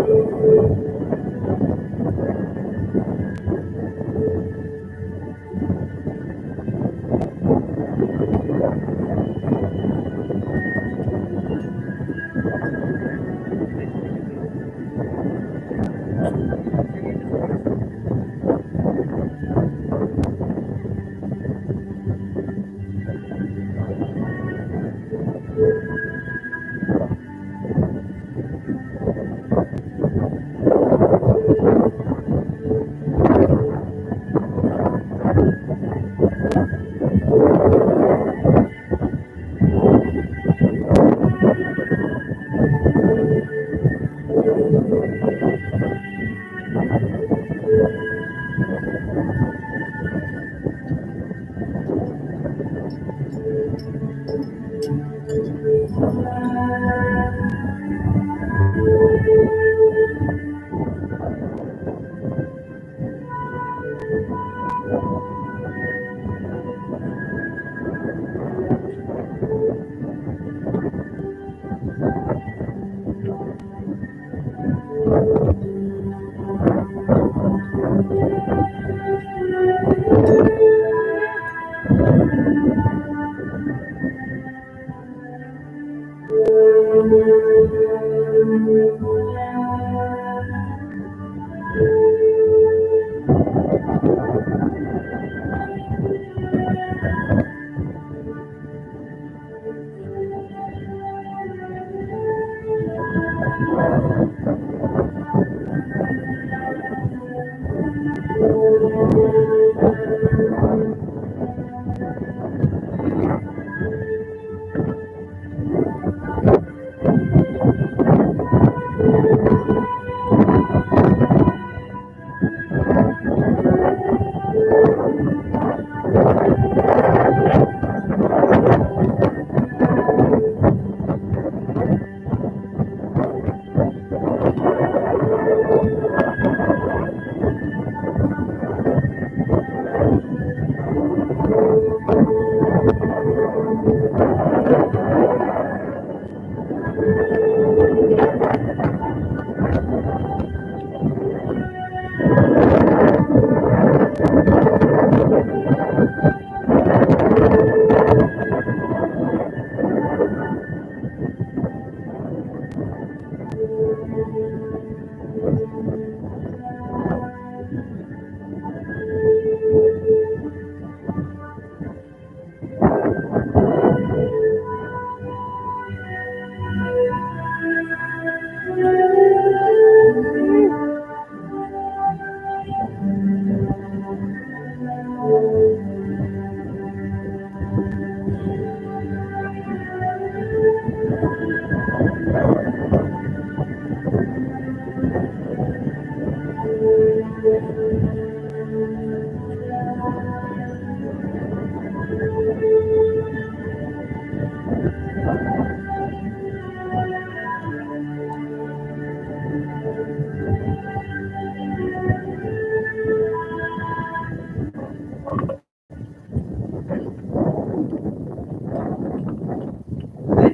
Please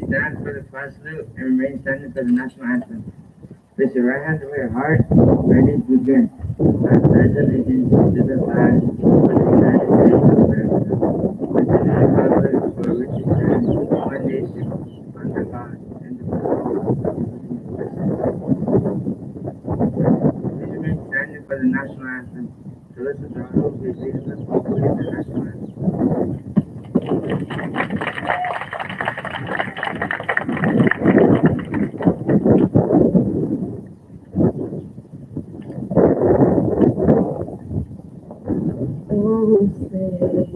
stand for the flag salute and remain standing for the national anthem. Place your right hand over your heart. Ready to begin. I pledge allegiance to the flag of the United States of America and to the republic for which it stands, one nation, under God, indivisible. Please remain standing for the national anthem. To listen to our hope, please lead us to the national anthem. Oh, say,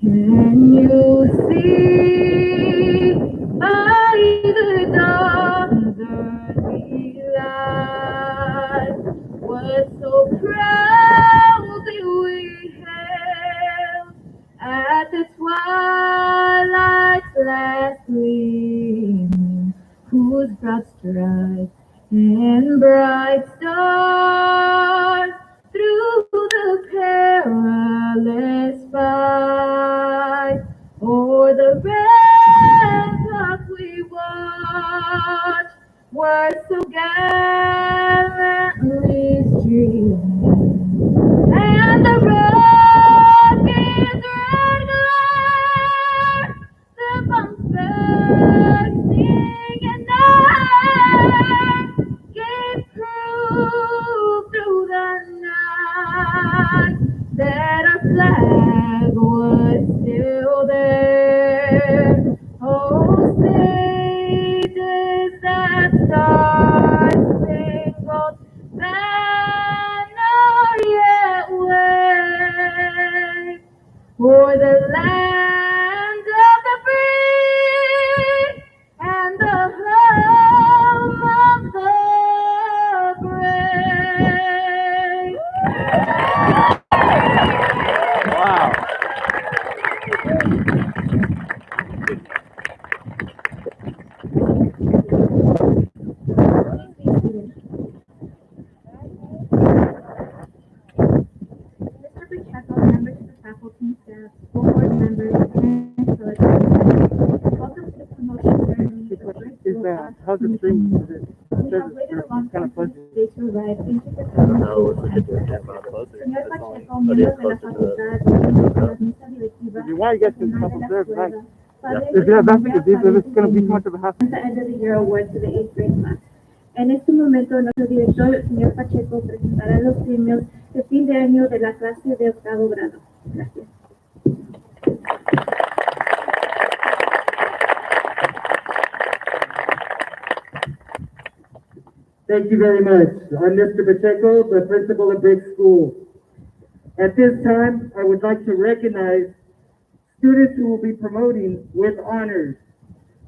can you see by the dawn's early light what so proudly we hailed at the twilight's last gleaming, whose broad stripes and bright stars through the perilous fight, o'er the ramparts we watch, was so gallantly streaming, and the rocket's red glare, the bumpers singing there, gave proof through the night that our flag was still there. Oh, say does that star-spangled banner yet wave for the land of the free and the home of the brave. Wow. Mr. Pacheco, members of the faculty and staff, school board members, and fellow students, welcome to the promotion ceremony of Briggs School Class How's the stream? We have waited a long time for this day to arrive. Thank you for coming. Señor Pacheco, miembros de la facultad, miembros de la mesa directiva, Why you guys can personal come de la observe, right? escuela, padres If de that's familia, if this is going to be too padres much of a hassle. the end of the year award to the 8th grade class. En este momento, nuestro director, el señor Pacheco, presentará los premios de fin de año de la clase de octavo grado. Gracias. Thank you very much. I'm Mr. Pacheco, the principal of Briggs School. At this time, I would like to recognize students who will be promoting with honors,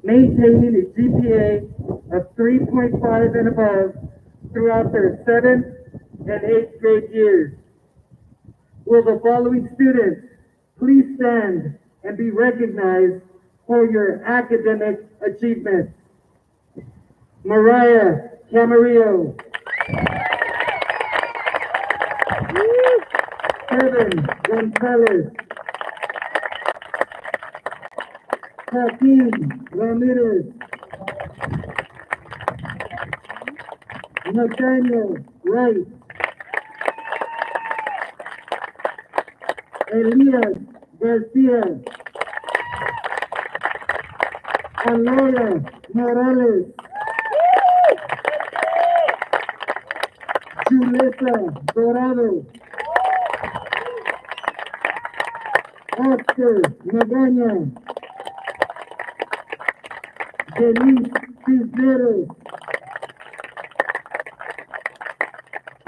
maintaining a GPA of 3.5 and above throughout their 7th and 8th grade years. Will the following students please stand and be recognized for your academic achievements? Mariah Camarillo. Kevin Gonzalez. Joaquin Ramirez. Nathaniel Wright. Elias Garcia. Alora Morales. Julieta Dorado. Oscar Magaña. Denise Cisneros.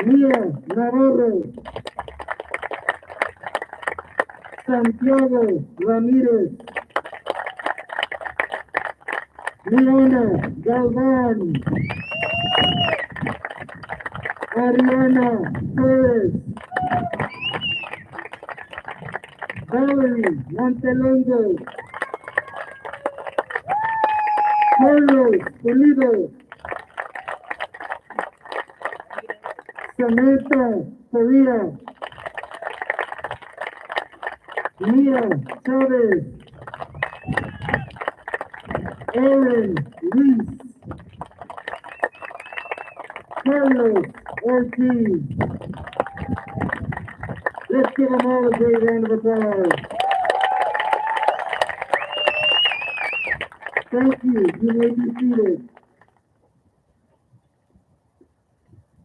Mia Navarro. Santiago Ramirez. Leona Galvan. Ariana Torres. Valerie Montelongo. Carlos Pulido. Samantha Faria. Mia Chavez. Aaron Reese. Carlos Ortiz. Let's give them all a great round of applause. Thank you. You may be seated.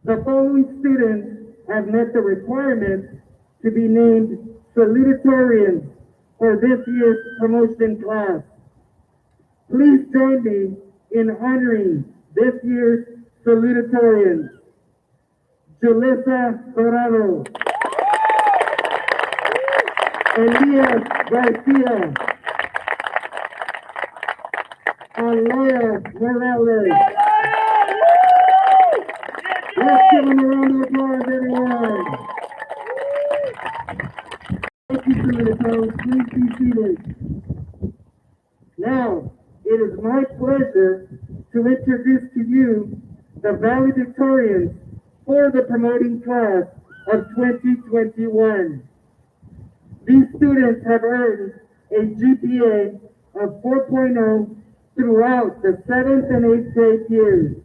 The following students have met the requirements to be named salutatorians for this year's promotion class. Please join me in honoring this year's salutatorians. Julissa Dorado. Elias Garcia. Alaya Morales. Let's give them a round of applause, everyone. Thank you, salutatorians. Please be seated. Now, it is my pleasure to introduce to you the valedictorians for the promoting class of 2021. These students have earned a GPA of 4.0 throughout the 7th and 8th grade years.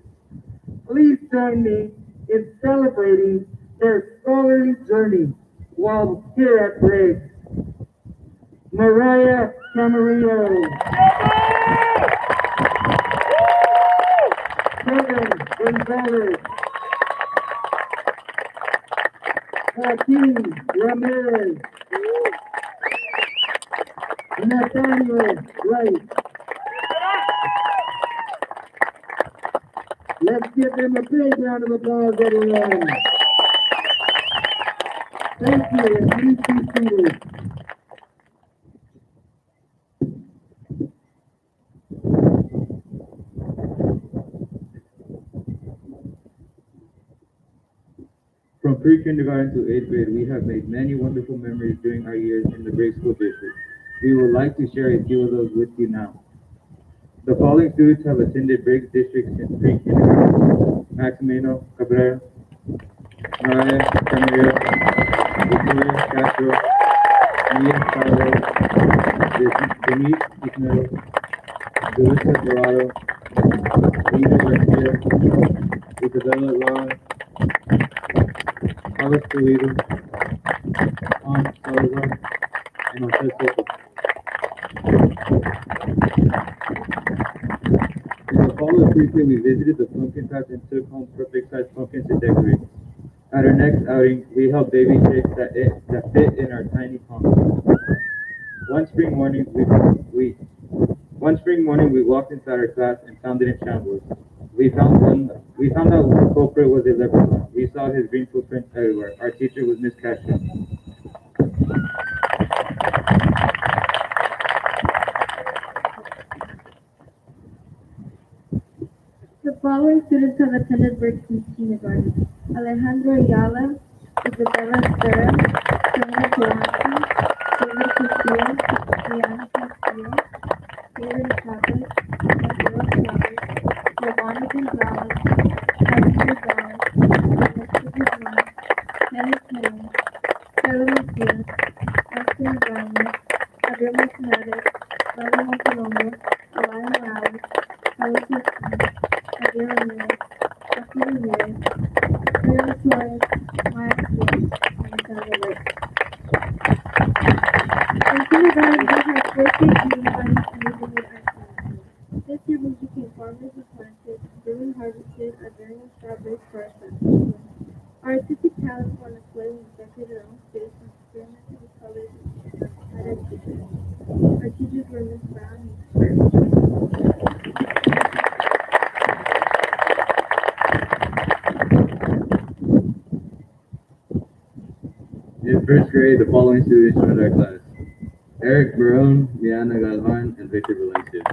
please join me in celebrating their scholarly journey while here at Briggs. Mariah Camarillo, Kevin Gonzalez, Joaquin Ramirez, Nathaniel Wright. Let's give them a big round of applause, everyone. Thank you, and please be seated. From pre-kindergarten to 8th grade, we have made many wonderful memories during our years in the Briggs School District. We would like to share a few of those with you now. The following students have attended Briggs District since pre-kindergarten: Maximino Cabrera, Mariah Camarillo, Victoria Castro, Mia Carlos, Denise Ismail, Julissa Dorado, Ina Garcia, Isabella Laura, Carlos Toledo, Juan Salazar, and Jose Soto. In the fall of Tuesday, we visited the pumpkin patch and took home perfect-sized pumpkins to decorate. At our next outing, we held baby shapes that fit in our tiny pumpkins. One spring morning, we walked inside our class and found it in shambles. We found out the culprit was a leprechaun. We saw his green footprints everywhere. Our teacher was Miss Castro. The following students have attended Briggs since kindergarten: Alejandro Ayala, Isabella Estera, Selena Polanski, David Castillo, Diana Castillo, Taylor Chavez, Mateo Chavez, Giovanni Gonzalez, Kevin Gonzalez, Ernesto Guzman, Dennis Henry, Carla Macias, Austin Ramos, Adriel Martinez, Laura Montalongo, Alaya Morales, Carlos Martinez, Javier Ramirez, Joaquin Ramirez, Maria Suarez, Maya Flores, and Sandra White. In kindergarten, we had birthday greeting parties and neighborhood activities. This year, we became farmers who planted, grew and harvested our very own strawberries for our son. Our artistic talents were on display when we decorated our own space and experimented with colors and shapes at our teachers. Our teachers were Miss Brown and Miss Bird. In first grade, the following students joined our class: Eric Barone, Liana Galvan, and Victor Valencia.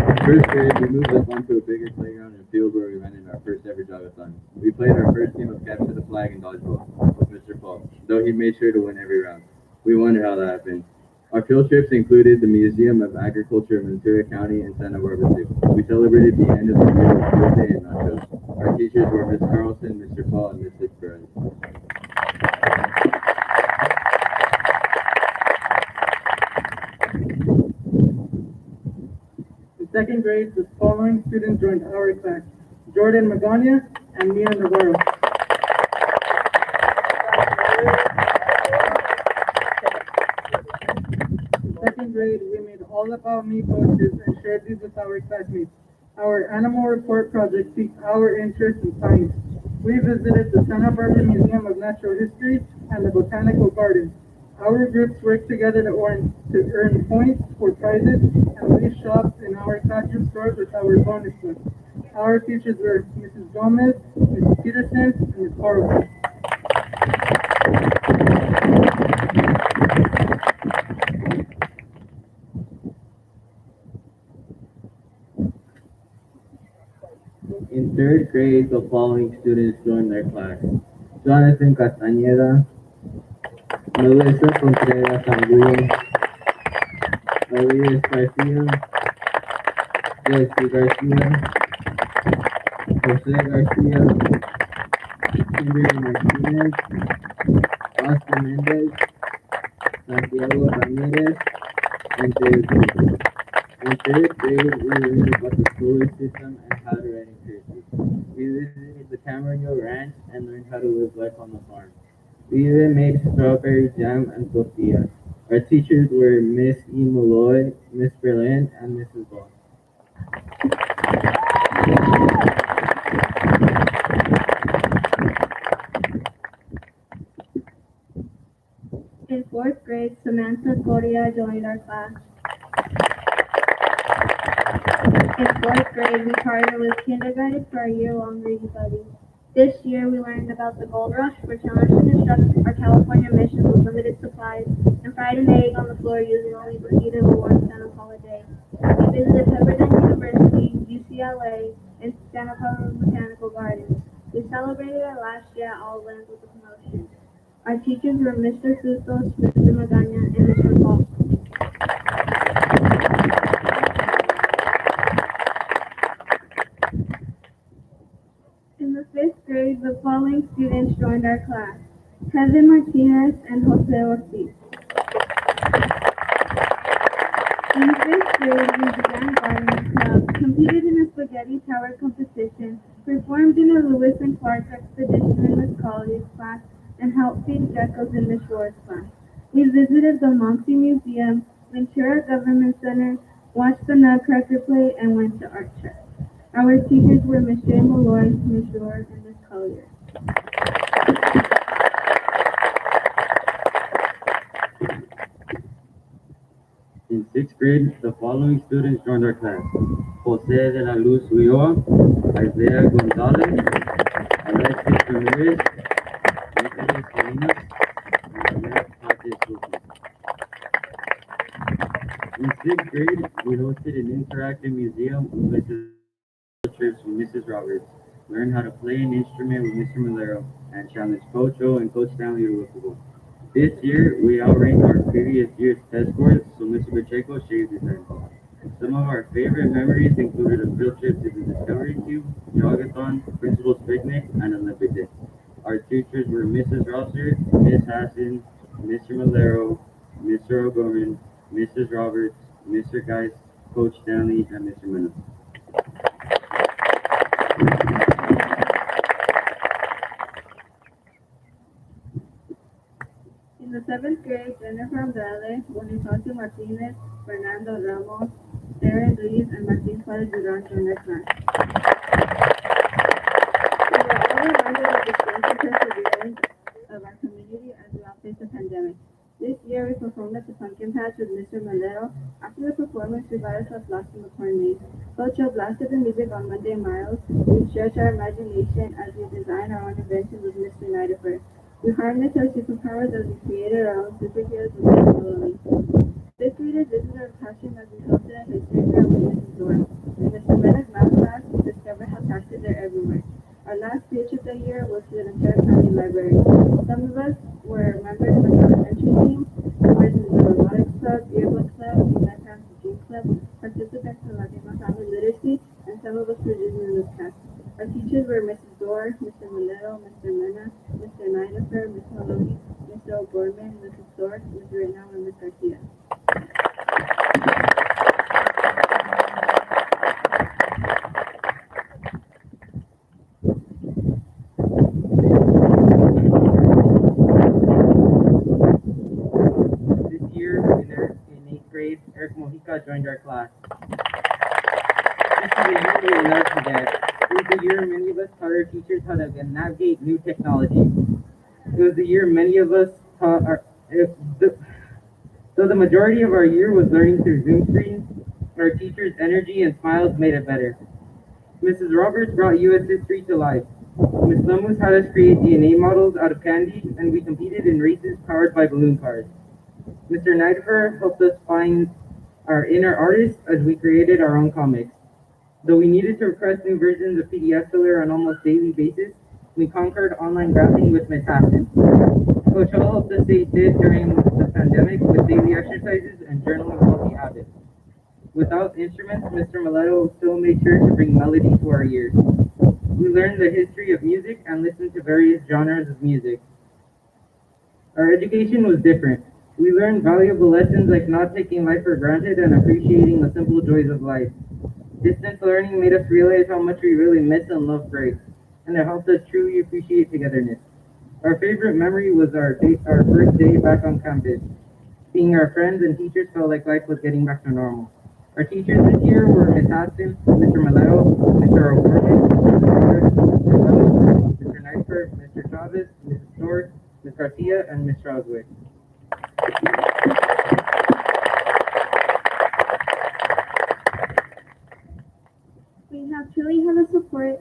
In first grade, we moved up onto a bigger playground and field where we rented our first ever jogathon. We played our first game of capture the flag and dodgeball with Mr. Paul, though he made sure to win every round. We wondered how that happened. Our field trips included the Museum of Agriculture in Ventura County and Santa Barbara too. We celebrated the end of the year with field day and nachos. Our teachers were Miss Carlson, Mr. Paul, and Miss Fitzgerald. In second grade, the following students joined our class: Jordan Magana and Mia Navarro. In second grade, we made all about me posters and shared these with our classmates. Our animal report project piqued our interest in science. We visited the Santa Barbara Museum of Natural History and the Botanical Gardens. Our groups worked together to earn points for prizes, and we shopped in our classroom stores with our bonus points. Our teachers were Mrs. Gomez, Mrs. Peterson, and Ms. Horowitz. In third grade, the following students joined their class: Jonathan Castañeda, Melissa Contreras Angulo, Elias Garcia, Jesse Garcia, Jose Garcia, Kimberly Martinez, Oscar Mendez, Santiago Ramirez, and David Cruz. In third grade, we learned about the solar system and how to write in cursive. We visited the Camarillo Ranch and learned how to live life on the farm. We even made strawberry jam and tortillas. Our teachers were Miss E. Malloy, Miss Berlin, and Mrs. Ball. In fourth grade, Samantha Coria joined our class. In fourth grade, we partnered with kindergarten for our year-long reading buddy. This year, we learned about the gold rush, were challenged to construct our California mission with limited supplies, and fried an egg on the floor using only the heat of a warm Santa Paula day. We visited Pepperdine University, UCLA, and Santa Paula Botanical Gardens. We celebrated our last year at All Lands with a promotion. Our teachers were Mr. Sustos, Mr. Magana, and Mr. Paul. In the fifth grade, the following students joined our class: Kevin Martinez and Jose Ortiz. In fifth grade, we began gardening club, competed in a spaghetti tower competition, performed in a Lewis and Clark expedition in Miss Colley's class, and helped feed geckos in Miss Ward's class. We visited the Moxie Museum, Ventura Government Center, watched the Nutcracker play, and went to art check. Our teachers were Miss Jane Malloy, Miss Shore, and Miss Collier. In sixth grade, the following students joined our class: Jose de la Luz Ulloa, Isaiah Gonzalez, Alexis Ramirez, Nicholas Salinas, and Alex Pates. In sixth grade, we hosted an interactive museum with Mrs. trips with Mrs. Roberts, learned how to play an instrument with Mr. Malero, and challenged Coach O and Coach Stanley to whippable. This year, we outranked our previous year's test scores, so Mr. Pacheco shaved his head. Some of our favorite memories included a field trip to the Discovery Cube, Jogathon, Principal's Picnic, and Olympic Day. Our teachers were Mrs. Rosser, Miss Hassan, Mr. Malero, Mr. O'Gorman, Mrs. Roberts, Mr. Geist, Coach Stanley, and Mr. Mena. In the seventh grade, Jennifer Andrade, Bonifacio Martinez, Fernando Ramos, Aaron Ruiz, and Martin Suarez Duran joined our class. We were all reminded of the strength and perseverance of our community as we all faced the pandemic. This year, we performed at the Pumpkin Patch with Mr. Malero. After the performance, we got ourselves lost in the corn maze. Coach O blasted the music on Monday Miles. We stretched our imagination as we designed our own inventions with Mr. Nidifer. We harnessed our superpowers as we created our own superheroes with Mr. Maloney. Fifth graders visited our classroom as we hosted a history fair with Mrs. Dora. In Mr. Mena's math class, we discovered how taxes are everywhere. Our last field trip that year was to the Ventura County Library. Some of us were members of the elementary team, members of the robotics club, yearbook club, the Metcalf Dream Club, participants in Latino Family Literacy, and some of us were Disney newscast. Our teachers were Mrs. Dorr, Mr. Malero, Mr. Mena, Mr. Nidifer, Ms. Maloney, Mr. O'Gorman, Mrs. Thorpe, Ms. Reynal, and Ms. Garcia. This year, in eighth grade, Eric Mojica joined our class. This is a year we will never forget. It was the year many of us taught our teachers how to navigate new technology. It was the year many of us taught so the majority of our year was learning through Zoom screens. Our teachers' energy and smiles made it better. Mrs. Roberts brought U.S. history to life. Ms. Lemus had us create DNA models out of candy, and we competed in races powered by balloon cars. Mr. Nidifer helped us find our inner artists as we created our own comics. Though we needed to request new versions of PDF filler on almost daily basis, we conquered online graphing with Ms. Hassan. Coach O helped us stay fit during the pandemic with daily exercises and journaling healthy habits. Without instruments, Mr. Mileto still made sure to bring melody to our ears. We learned the history of music and listened to various genres of music. Our education was different. We learned valuable lessons like not taking life for granted and appreciating the simple joys of life. Distance learning made us realize how much we really miss and love Briggs, and it helped us truly appreciate togetherness. Our favorite memory was our first day back on campus. Seeing our friends and teachers felt like life was getting back to normal. Our teachers this year were Ms. Haston, Mr. Malero, Mr. O'Gorman, Mr. Wells, Mr. Knightford, Mr. Chavez, Mrs. Storrs, Ms. Garcia, and Ms. Straswick. We have truly had the support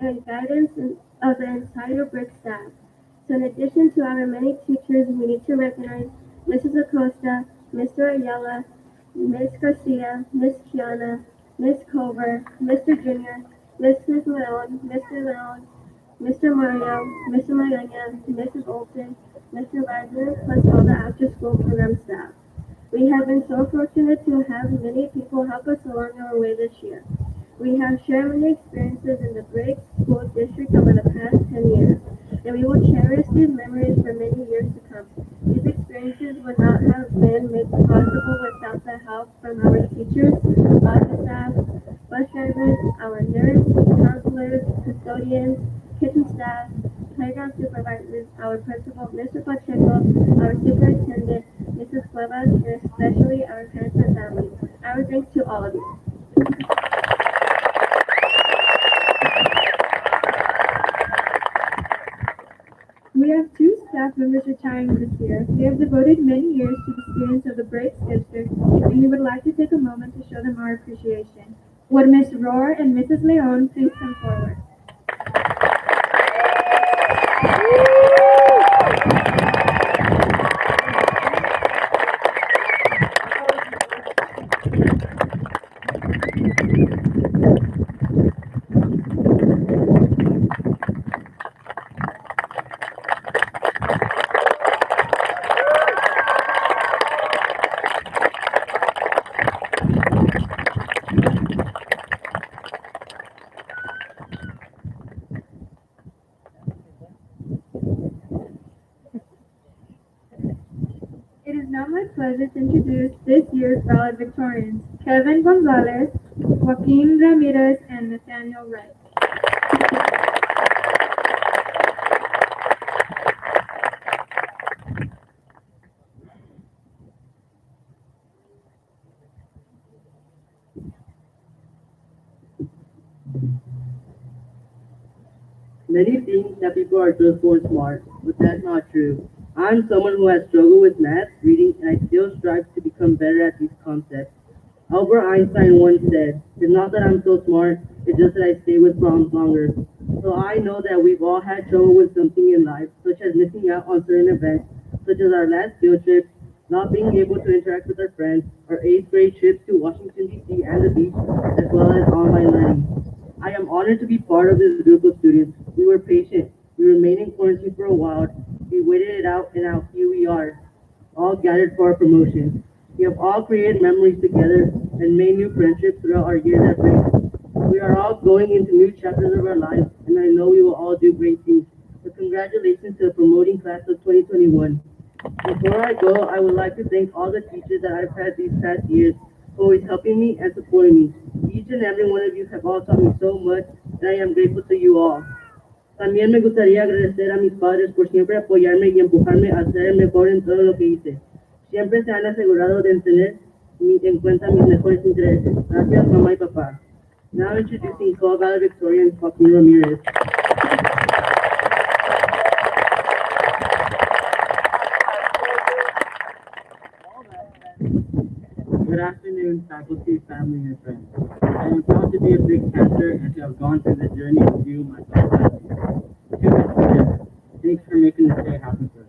and guidance of the entire Brick staff. So in addition to our many teachers, we need to recognize Mrs. Acosta, Mr. Ayala, Ms. Garcia, Ms. Kiana, Ms. Culver, Mr. Junior, Mrs. Leon, Mr. Mario, Mr. Magana, Mrs. Olson, Mr. Wagner, plus all the after-school program staff. We have been so fortunate to have many people help us along our way this year. We have shared many experiences in the Briggs School District over the past 10 years, and we will cherish these memories for many years to come. These experiences would not have been made possible without the help from our teachers, office staff, bus drivers, our nurse, counselors, custodians, kitchen staff, playground supervisors, our principal, Mr. Pacheco, our superintendent, Mrs. Cuevas, and especially our parents and families. Our thanks to all of you. We have two staff members retiring this year. They have devoted many years to the students of the Briggs District, and we would like to take a moment to show them our appreciation. Would Ms. Rohr and Mrs. Leon please come forward? It is now my pleasure to introduce this year's valedictorians, Kevin Gonzalez, Joaquin Ramirez, and Nathaniel Wright. Many think that people are just born smart, but that's not true. I'm someone who has struggled with math, reading, and I still strive to become better at these concepts. Albert Einstein once said, "It's not that I'm so smart, it's just that I stay with problems longer." So I know that we've all had trouble with something in life, such as missing out on certain events, such as our last field trip, not being able to interact with our friends, our 8th grade trips to Washington, D.C. and the beach, as well as online learning. I am honored to be part of this group of students. We were patient. We remained in quarantine for a while. We waited it out, and now here we are, all gathered for our promotion. We have all created memories together and made new friendships throughout our years at Briggs. We are all going into new chapters of our lives, and I know we will all do great things. So congratulations to the promoting class of 2021. Before I go, I would like to thank all the teachers that I've had these past years, always helping me and supporting me. Each and every one of you have all taught me so much, and I am grateful to you all. También me gustaría agradecer a mis padres por siempre apoyarme y empujarme a ser el mejor en todo lo que hice. Siempre se han asegurado de tener en cuenta mis mejores intereses. Gracias, mamá y papá. Now introducing co-valedictorian Joaquin Ramirez. Good afternoon, faculty, family, and friends. I am proud to be a big cancer and to have gone through the journey with you, my fellow classmates. To the students, thanks for making this day happen for us.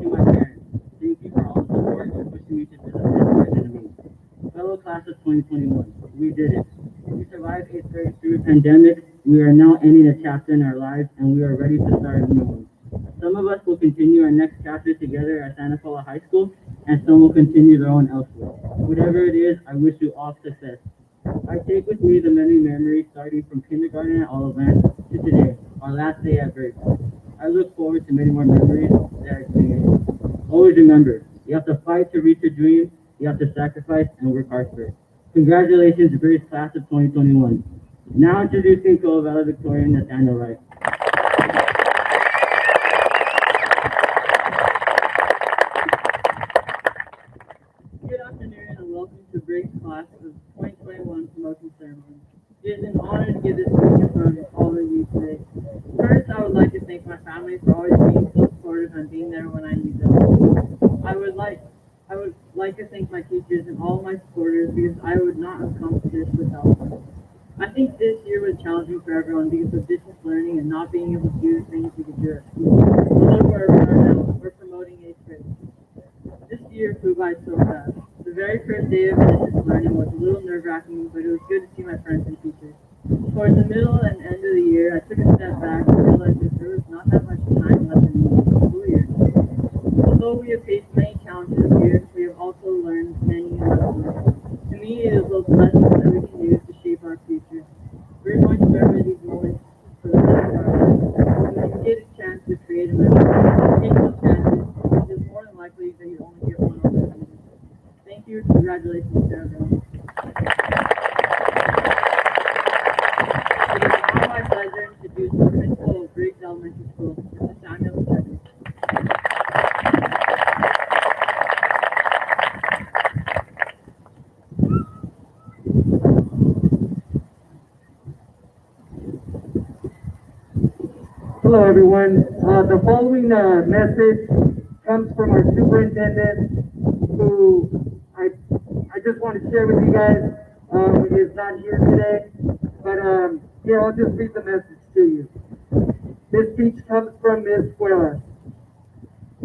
To my parents, thank you for all the support and pushing me to do the best version of me. Fellow class of 2021, we did it. We survived 8th grade through a pandemic. We are now ending a chapter in our lives, and we are ready to start a new one. Some of us will continue our next chapter together at Santa Paula High School, and some will continue their own elsewhere. Whatever it is, I wish you all success. I take with me the many memories starting from kindergarten at Olive to today, our last day at Briggs. I look forward to many more memories that are created. Always remember, you have to fight to reach your dreams, you have to sacrifice and work hard for it. Congratulations, Briggs class of 2021. Now introducing co-valedictorian Nathaniel Wright. Good afternoon and welcome to Briggs class of 2021 promotion ceremony. It is an honor to give this speech in front of all of you today. First, I would like to thank my family for always being so supportive and being there when I need them. I would like to thank my teachers and all my supporters because I would not have come to this without them. I think this year was challenging for everyone because of distance learning and not being able to do the things we could do at school. But look where we are now. We're promoting 8th grade. This year flew by so fast. The very first day of distance learning was a little nerve-wracking, but it was good to see my friends and teachers. Towards the middle and end of the year, I took a step back and realized that there was not that much time left in the school year. Although we have faced many challenges this year, we have also learned many lessons. To me, it is those lessons that we can use to shape our future. We're going to remember these moments for the rest of our lives. When you get a chance to create a memory, take those chances, because it's more than likely that you only get one opportunity. Thank you. Congratulations to everyone. It is now my pleasure to introduce the principal of Briggs Elementary School, Mr. Samuel Pacheco. Hello, everyone. The following message comes from our superintendent, who I just want to share with you guys. Is not here today, but here I'll just read the message to you. This speech comes from Ms. Fuera.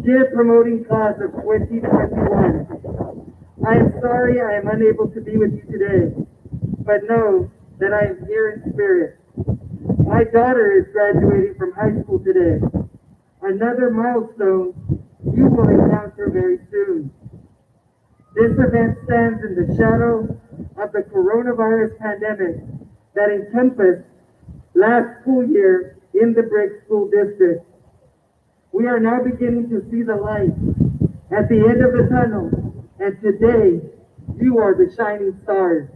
Dear promoting class of 2021, I am sorry I am unable to be with you today, but know that I am here in spirit. My daughter is graduating from high school today. Another milestone you will encounter very soon. This event stands in the shadow of the coronavirus pandemic that encompassed last school year in the Briggs School District. We are now beginning to see the light at the end of the tunnel, and today you are the shining stars.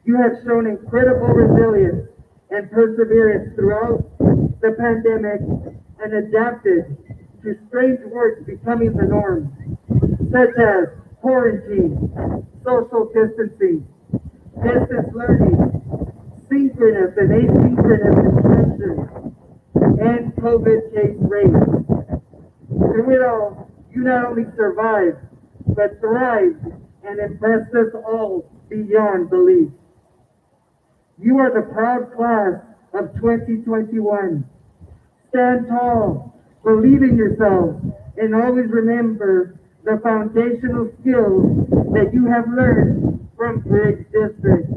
You have shown incredible resilience and perseverance throughout the pandemic and adapted to strange words becoming the norm, such as quarantine, social distancing, distance learning, synchronous and asynchronous instruction, and COVID case rates. Through it all, you not only survived, but thrived and impressed us all beyond belief. You are the proud class of 2021. Stand tall, believe in yourselves, and always remember the foundational skills that you have learned from Briggs District.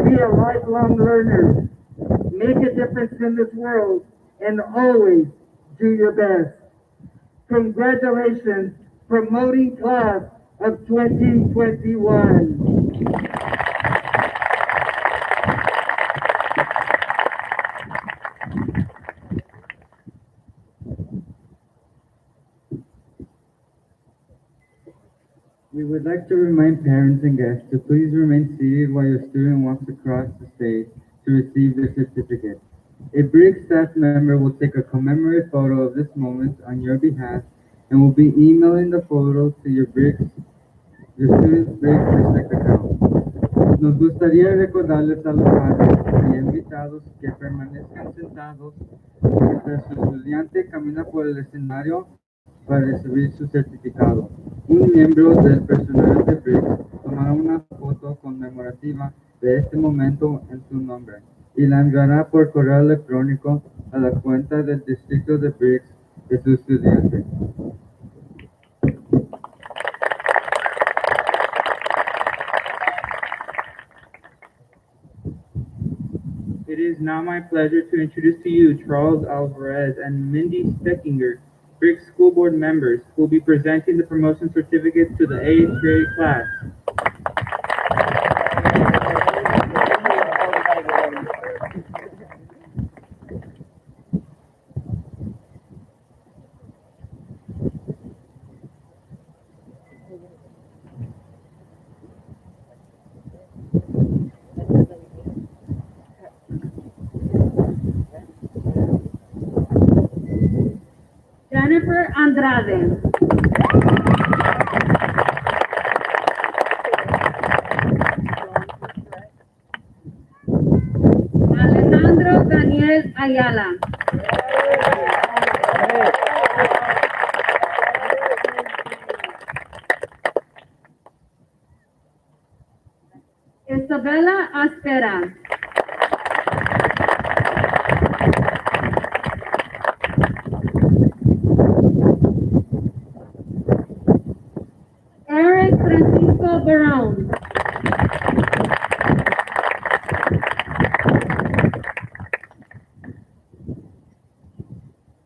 Be a lifelong learner, make a difference in this world, and always do your best. Congratulations, promoting class of 2021. We would like to remind parents and guests to please remain seated while your student walks across the stage to receive their certificate. A Briggs staff member will take a commemorative photo of this moment on your behalf and will be emailing the photo to your student's Briggs District account. Nos gustaría recordarles a los padres y invitados que permanezcan sentados mientras su estudiante camina por el escenario para recibir su certificado. Un miembro del personal de Briggs tomará una foto conmemorativa de este momento en su nombre y la enviará por correo electrónico a la cuenta del distrito de Briggs de su estudiante. It is now my pleasure to introduce to you Charles Alvarez and Mindy Steckinger, Briggs School Board members, who will be presenting the promotion certificates to the 8th grade class. Jennifer Andrade. Alejandro Daniel Ayala. Isabella Aspera. Eric Francisco Barón.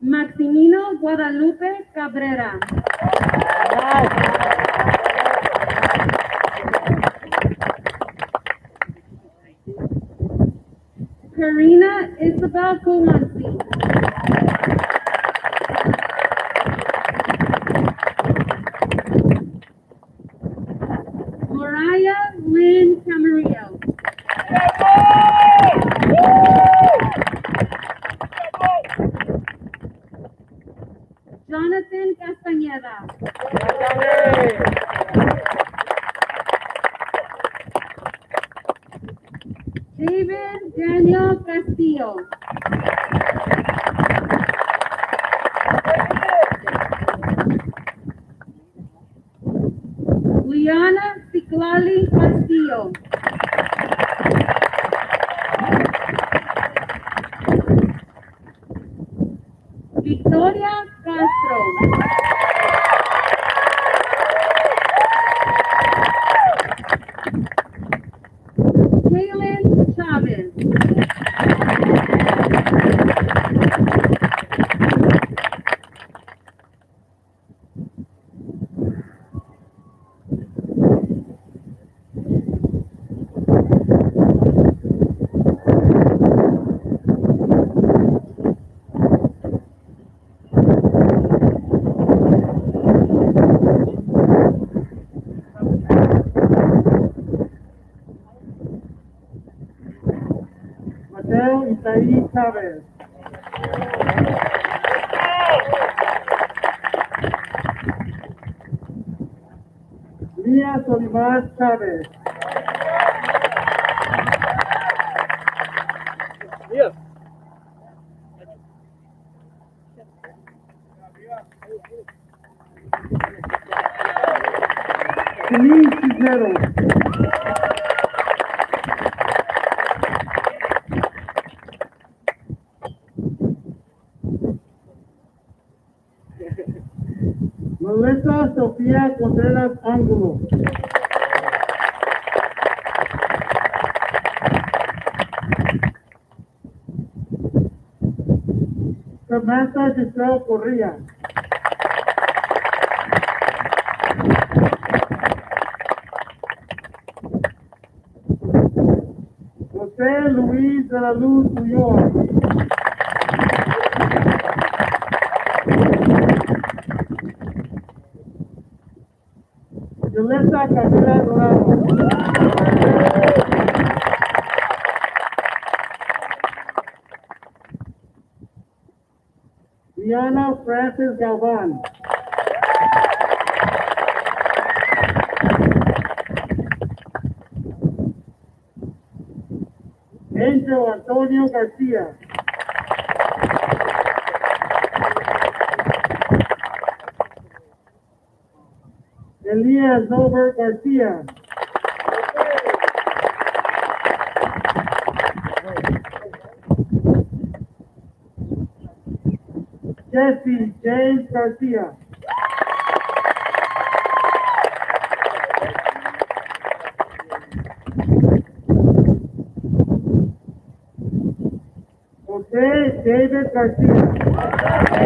Maximino Guadalupe Cabrera. Karina Isabel Comansi. Mariah Lynn Camarillo. Jonathan Castañeda. David Daniel Castillo. Liana Ciclali Castillo. Victoria Castro. Kaylin Chavez. Mateo Isaí Chávez. Lía Solimar Chávez. Denise Cisneros. Melissa Sofía Contreras Ángulo. Samantha Giselle Correa. José Luis de la Luz Ulloa. Yolanda Cabrera Dorado. Diana Francis Galvan. Angel Antonio Garcia. Elias Norbert Garcia. Jesse James Garcia. Jose David Garcia.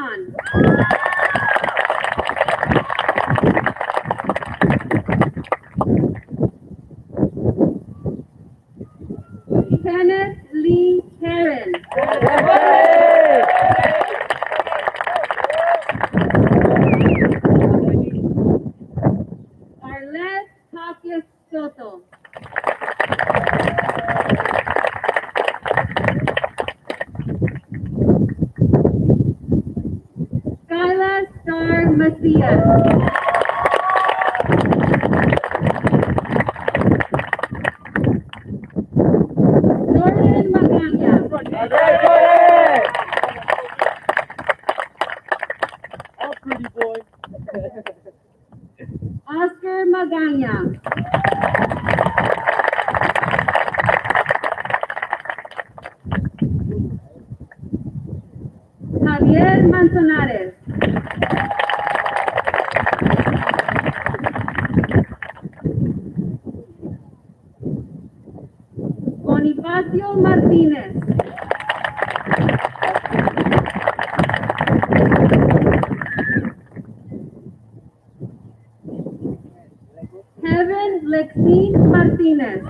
Juan. Kenneth Lee Heron. Arlet Tapia Soto. Skyla Star Macias. Jordan Magana. Oh, pretty boy. Oscar Magana. Javier Manzanares. Bonifacio Martinez. Heaven Lexine Martinez.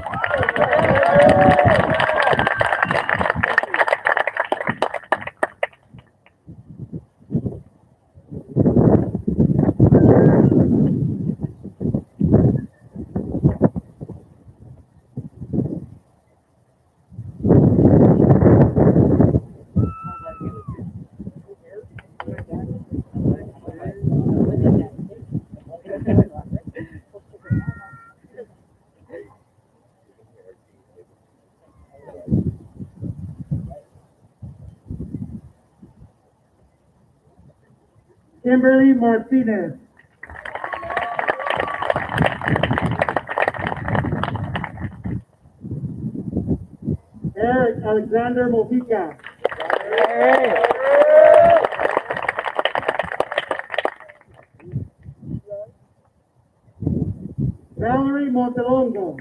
Kimberly Martinez. Eric Alexander Mojica. Valerie Montelongo.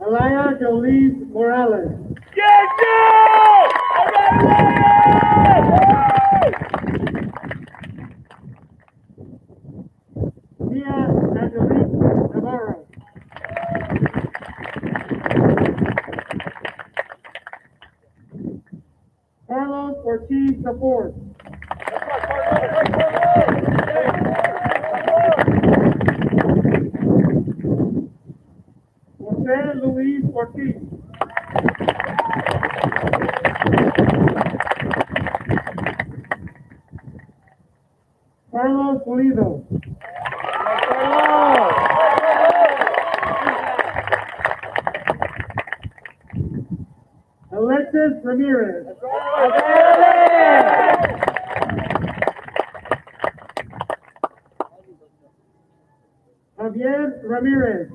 Alaya Jolise Morales. Mia Angelique Navarro. Carlos Ortiz IV. Jose Luis Ortiz. Carlos Pulido. Alexis Ramirez. Javier Ramirez.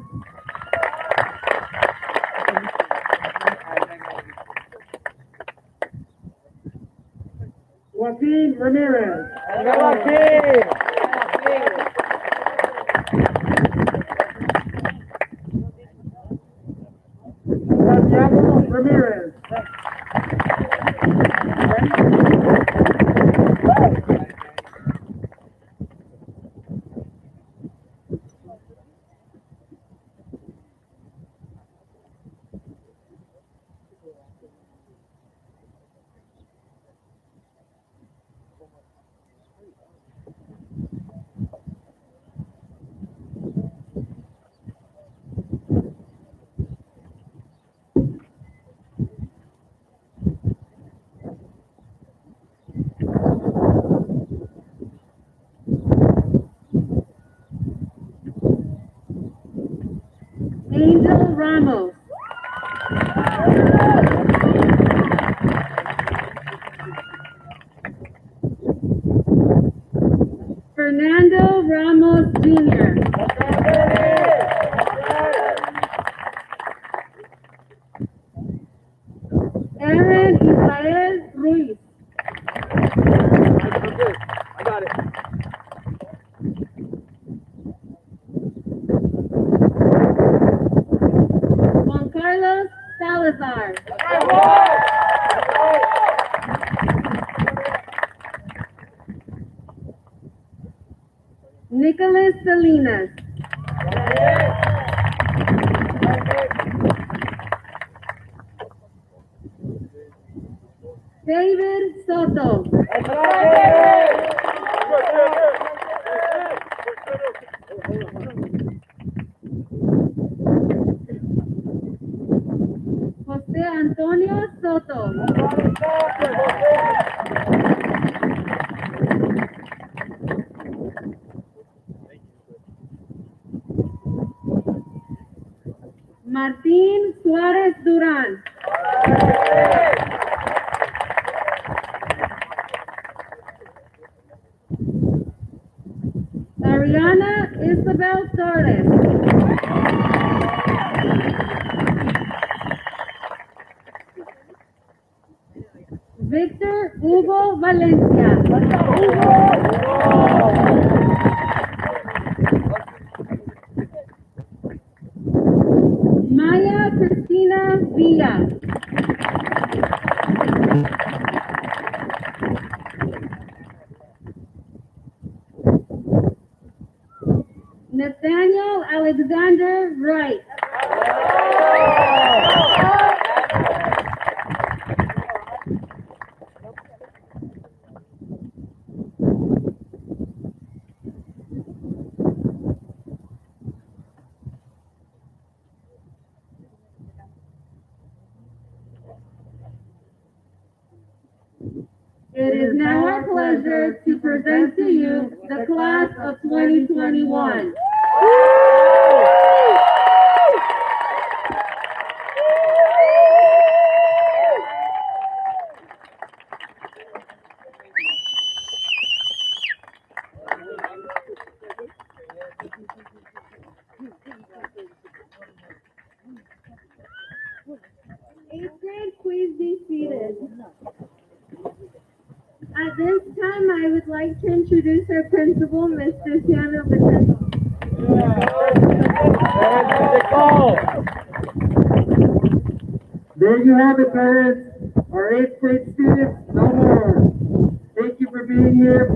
Joaquin Ramirez. Santiago Ramirez. Angel Ramos. Fernando Ramos Jr. Aaron Israel Ruiz. I got it. Salazar. Nicholas Salinas. David Soto. José Antonio Soto. Martín Suárez Durán. Ariana Isabel Torres. Victor Hugo Valencia. Maya Cristina Villa. Nathaniel Alexander Wright. It is now our pleasure to present to you the class of 2021. Eighth grade, please be seated. At this time, I would like to introduce our principal, Mr. Tiano Pacheco. There you have it, parents. Our 8th grade students, no more. Thank you for being here.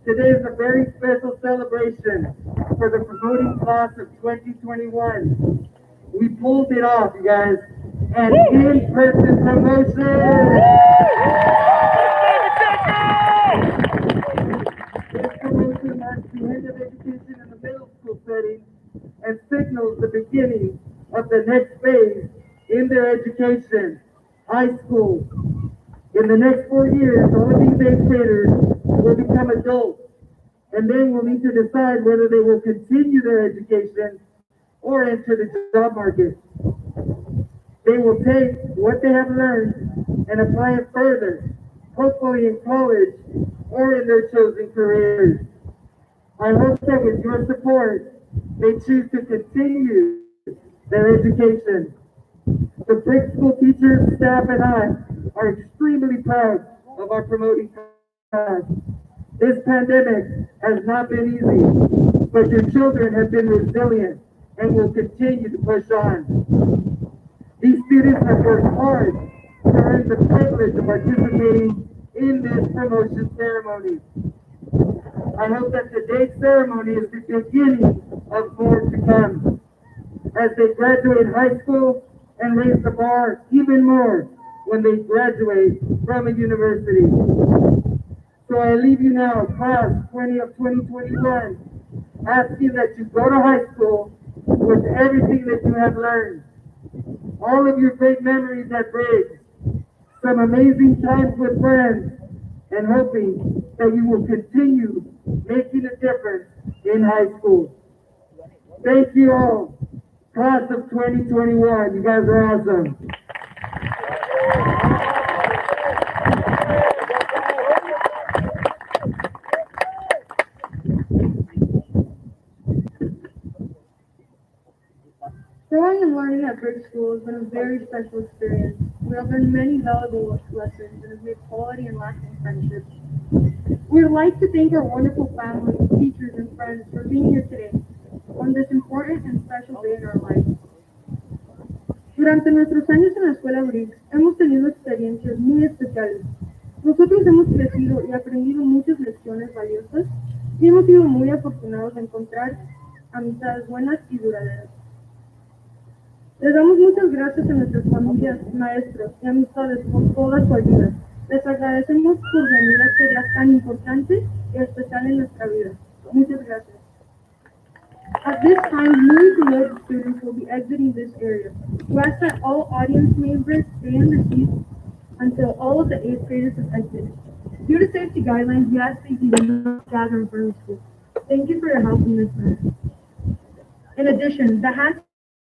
Today is a very special celebration for the promoting class of 2021. We pulled it off, you guys. An in-person promotion! This promotion marks the end of education in the middle school setting and signals the beginning of the next phase in their education, high school. In the next 4 years, all of these 8th graders will become adults, and then will need to decide whether they will continue their education or enter the job market. They will take what they have learned and apply it further, hopefully in college or in their chosen careers. I hope that with your support, they choose to continue their education. The Briggs school teachers, staff, and I are extremely proud of our promoting class. This pandemic has not been easy, but your children have been resilient and will continue to push on. These students have worked hard to earn the privilege of participating in this promotion ceremony. I hope that today's ceremony is the beginning of more to come as they graduate high school and raise the bar even more when they graduate from a university. So I leave you now, class 20 of 2021, asking that you go to high school with everything that you have learned. All of your great memories at Briggs, some amazing times with friends, and hoping that you will continue making a difference in high school. Thank you all. Class of 2021, you guys are awesome. Growing and learning at Briggs School has been a very special experience. We have learned many valuable lessons and have made quality and lasting friendships. We would like to thank our wonderful families, teachers, and friends for being here today on this important and special day in our lives. Good Durante nuestros años en la escuela Briggs hemos tenido experiencias muy especiales. Nosotros hemos crecido y aprendido muchas lecciones valiosas y hemos sido muy afortunados de encontrar amistades buenas y duraderas. Les damos muchas gracias a nuestras familias, maestros y amistades por toda su ayuda. Les agradecemos por venir a este día tan importante y especial en nuestra vida. Muchas gracias. At this time, newly promoted students will be exiting this area. We ask that all audience members stay in their seats until all of the 8th graders have exited. Due to safety guidelines, we ask that you do not gather in front of school. Thank you for your help in this matter. In addition, the hand